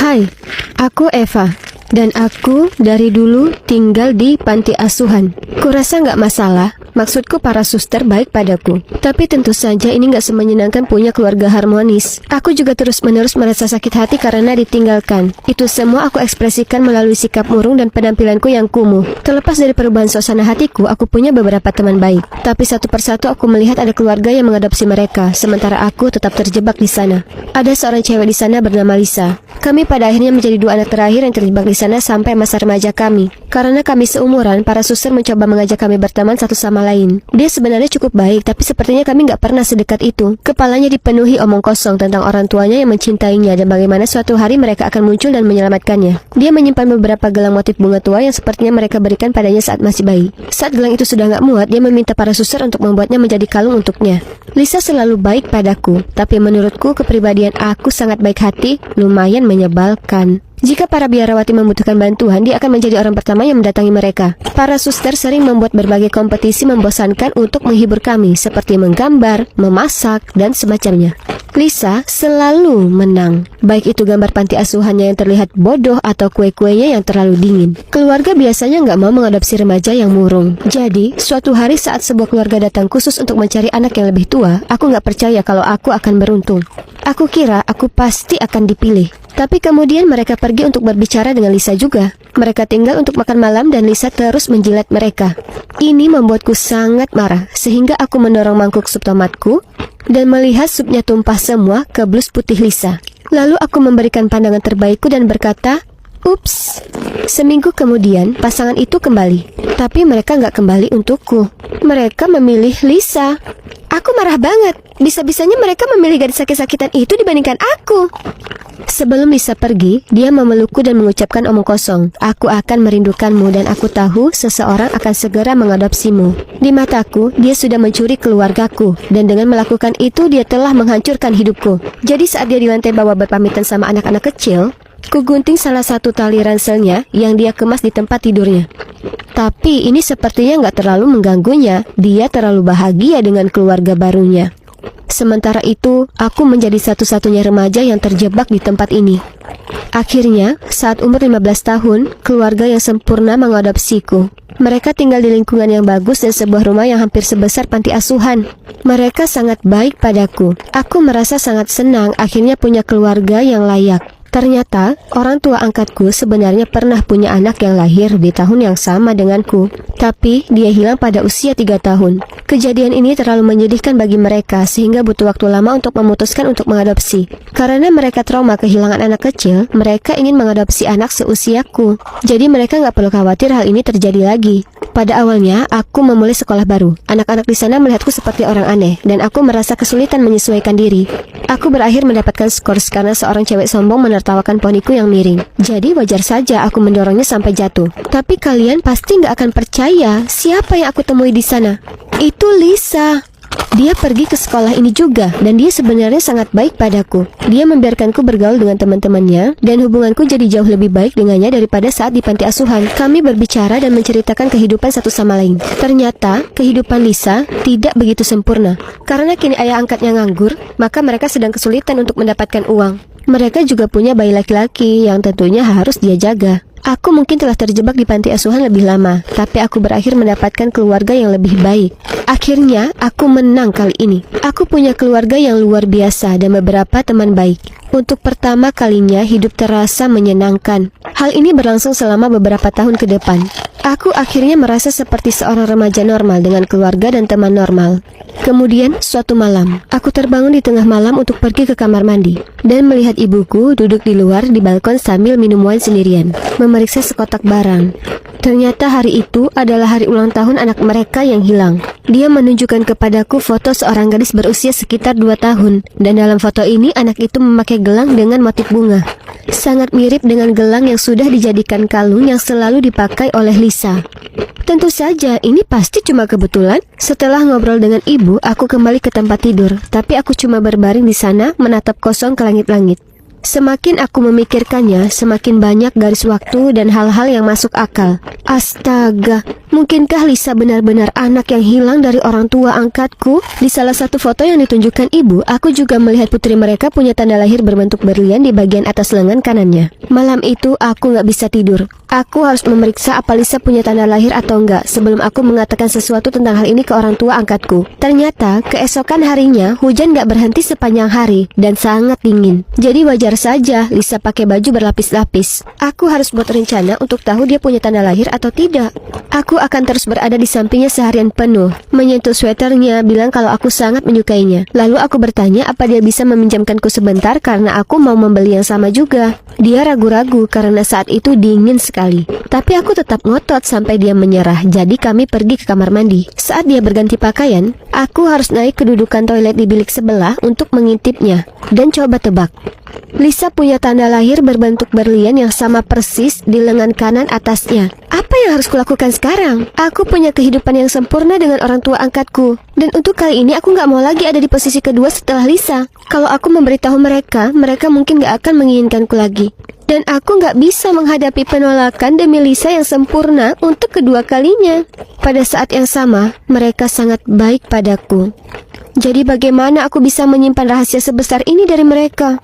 Hai, aku Eva. Dan aku dari dulu tinggal di panti asuhan. Kurasa nggak masalah, maksudku para suster baik padaku. Tapi tentu saja ini nggak semenyenangkan punya keluarga harmonis. Aku juga terus-menerus merasa sakit hati karena ditinggalkan. Itu semua aku ekspresikan melalui sikap murung dan penampilanku yang kumuh. Terlepas dari perubahan suasana hatiku, aku punya beberapa teman baik. Tapi satu persatu aku melihat ada keluarga yang mengadopsi mereka, sementara aku tetap terjebak di sana. Ada seorang cewek di sana bernama Lisa. Kami pada akhirnya menjadi dua anak terakhir yang terjebak di sana sampai masa remaja kami. Karena kami seumuran, para suster mencoba mengajak kami berteman satu sama lain. Dia sebenarnya cukup baik, tapi sepertinya kami nggak pernah sedekat itu. Kepalanya dipenuhi omong kosong tentang orang tuanya yang mencintainya dan bagaimana suatu hari mereka akan muncul dan menyelamatkannya. Dia menyimpan beberapa gelang motif bunga tua yang sepertinya mereka berikan padanya saat masih bayi. Saat gelang itu sudah nggak muat, dia meminta para suster untuk membuatnya menjadi kalung untuknya. Lisa selalu baik padaku, tapi menurutku kepribadian aku sangat baik hati, lumayan menyebalkan. Jika para biarawati membutuhkan bantuan, dia akan menjadi orang pertama yang mendatangi mereka. Para suster sering membuat berbagai kompetisi membosankan untuk menghibur kami, seperti menggambar, memasak, dan semacamnya. Lisa selalu menang, baik itu gambar panti asuhannya yang terlihat bodoh atau kue-kuenya yang terlalu dingin. Keluarga biasanya nggak mau mengadopsi remaja yang murung. Jadi, suatu hari saat sebuah keluarga datang khusus untuk mencari anak yang lebih tua, aku nggak percaya kalau aku akan beruntung. Aku kira aku pasti akan dipilih. Tapi kemudian mereka pergi untuk berbicara dengan Lisa juga. Mereka tinggal untuk makan malam dan Lisa terus menjilat mereka. Ini membuatku sangat marah, sehingga aku mendorong mangkuk sup tomatku dan melihat supnya tumpah semua ke blus putih Lisa. Lalu aku memberikan pandangan terbaikku dan berkata, "Ups." Seminggu kemudian, pasangan itu kembali. Tapi mereka nggak kembali untukku. Mereka memilih Lisa. Aku marah banget. Bisa-bisanya mereka memilih gadis sakit-sakitan itu dibandingkan aku. Sebelum Lisa pergi, dia memelukku dan mengucapkan omong kosong. Aku akan merindukanmu dan aku tahu seseorang akan segera mengadopsimu. Di mataku, dia sudah mencuri keluargaku. Dan dengan melakukan itu, dia telah menghancurkan hidupku. Jadi saat dia di lantai bawah berpamitan sama anak-anak kecil, ku gunting salah satu tali ranselnya yang dia kemas di tempat tidurnya. Tapi ini sepertinya nggak terlalu mengganggunya. Dia terlalu bahagia dengan keluarga barunya. Sementara itu, aku menjadi satu-satunya remaja yang terjebak di tempat ini. Akhirnya, saat umur 15 tahun, keluarga yang sempurna mengadopsiku. Mereka tinggal di lingkungan yang bagus dan sebuah rumah yang hampir sebesar panti asuhan. Mereka sangat baik padaku. Aku merasa sangat senang akhirnya punya keluarga yang layak. Ternyata, orang tua angkatku sebenarnya pernah punya anak yang lahir di tahun yang sama denganku. Tapi, dia hilang pada usia 3 tahun. Kejadian ini terlalu menyedihkan bagi mereka, sehingga butuh waktu lama untuk memutuskan untuk mengadopsi. Karena mereka trauma kehilangan anak kecil, mereka ingin mengadopsi anak seusiaku. Jadi mereka nggak perlu khawatir hal ini terjadi lagi. Pada awalnya, aku memulai sekolah baru. Anak-anak di sana melihatku seperti orang aneh, dan aku merasa kesulitan menyesuaikan diri. Aku berakhir mendapatkan skors karena seorang cewek sombong menertawakan poniku yang miring. Jadi wajar saja aku mendorongnya sampai jatuh. Tapi kalian pasti nggak akan percaya siapa yang aku temui di sana. Itu Lisa. Dia pergi ke sekolah ini juga, dan dia sebenarnya sangat baik padaku. Dia membiarkanku bergaul dengan teman-temannya, dan hubunganku jadi jauh lebih baik dengannya daripada saat di panti asuhan. Kami berbicara dan menceritakan kehidupan satu sama lain. Ternyata, kehidupan Lisa tidak begitu sempurna. Karena kini ayah angkatnya nganggur, maka mereka sedang kesulitan untuk mendapatkan uang. Mereka juga punya bayi laki-laki yang tentunya harus dia jaga. Aku mungkin telah terjebak di panti asuhan lebih lama, tapi aku berakhir mendapatkan keluarga yang lebih baik. Akhirnya, aku menang kali ini. Aku punya keluarga yang luar biasa dan beberapa teman baik. Untuk pertama kalinya, hidup terasa menyenangkan. Hal ini berlangsung selama beberapa tahun ke depan. Aku akhirnya merasa seperti seorang remaja normal dengan keluarga dan teman normal. Kemudian, suatu malam, aku terbangun di tengah malam untuk pergi ke kamar mandi dan melihat ibuku duduk di luar di balkon sambil minum wine sendirian, memeriksa sekotak barang. Ternyata hari itu adalah hari ulang tahun anak mereka yang hilang. Dia menunjukkan kepadaku foto seorang gadis berusia sekitar 2 tahun, dan dalam foto ini anak itu memakai gelang dengan motif bunga. Sangat mirip dengan gelang yang sudah dijadikan kalung yang selalu dipakai oleh Lisa. Tentu saja, ini pasti cuma kebetulan. Setelah ngobrol dengan ibu, aku kembali ke tempat tidur, tapi aku cuma berbaring di sana menatap kosong ke langit-langit. Semakin aku memikirkannya, semakin banyak garis waktu dan hal-hal yang masuk akal. Astaga, mungkinkah Lisa benar-benar anak yang hilang dari orang tua angkatku? Di salah satu foto yang ditunjukkan ibu, aku juga melihat putri mereka punya tanda lahir berbentuk berlian di bagian atas lengan kanannya. Malam itu aku nggak bisa tidur. Aku harus memeriksa apa Lisa punya tanda lahir atau enggak sebelum aku mengatakan sesuatu tentang hal ini ke orang tua angkatku. Ternyata, keesokan harinya hujan nggak berhenti sepanjang hari dan sangat dingin. Jadi wajar saja Lisa pakai baju berlapis-lapis. Aku harus buat rencana untuk tahu dia punya tanda lahir atau tidak. Aku akan terus berada di sampingnya seharian penuh, menyentuh sweaternya, bilang kalau aku sangat menyukainya. Lalu aku bertanya apa dia bisa meminjamkanku sebentar karena aku mau membeli yang sama juga. Dia ragu-ragu karena saat itu dingin sekali. Tapi aku tetap ngotot sampai dia menyerah. Jadi kami pergi ke kamar mandi. Saat dia berganti pakaian, aku harus naik kedudukan toilet di bilik sebelah untuk mengintipnya. Dan coba tebak, Lisa punya tanda lahir berbentuk berlian yang sama persis di lengan kanan atasnya. Apa yang harus kulakukan sekarang? Aku punya kehidupan yang sempurna dengan orang tua angkatku. Dan untuk kali ini aku nggak mau lagi ada di posisi kedua setelah Lisa. Kalau aku memberitahu mereka, mereka mungkin nggak akan menginginkanku lagi. Dan aku nggak bisa menghadapi penolakan demi Lisa yang sempurna untuk kedua kalinya. Pada saat yang sama, mereka sangat baik padaku. Jadi bagaimana aku bisa menyimpan rahasia sebesar ini dari mereka?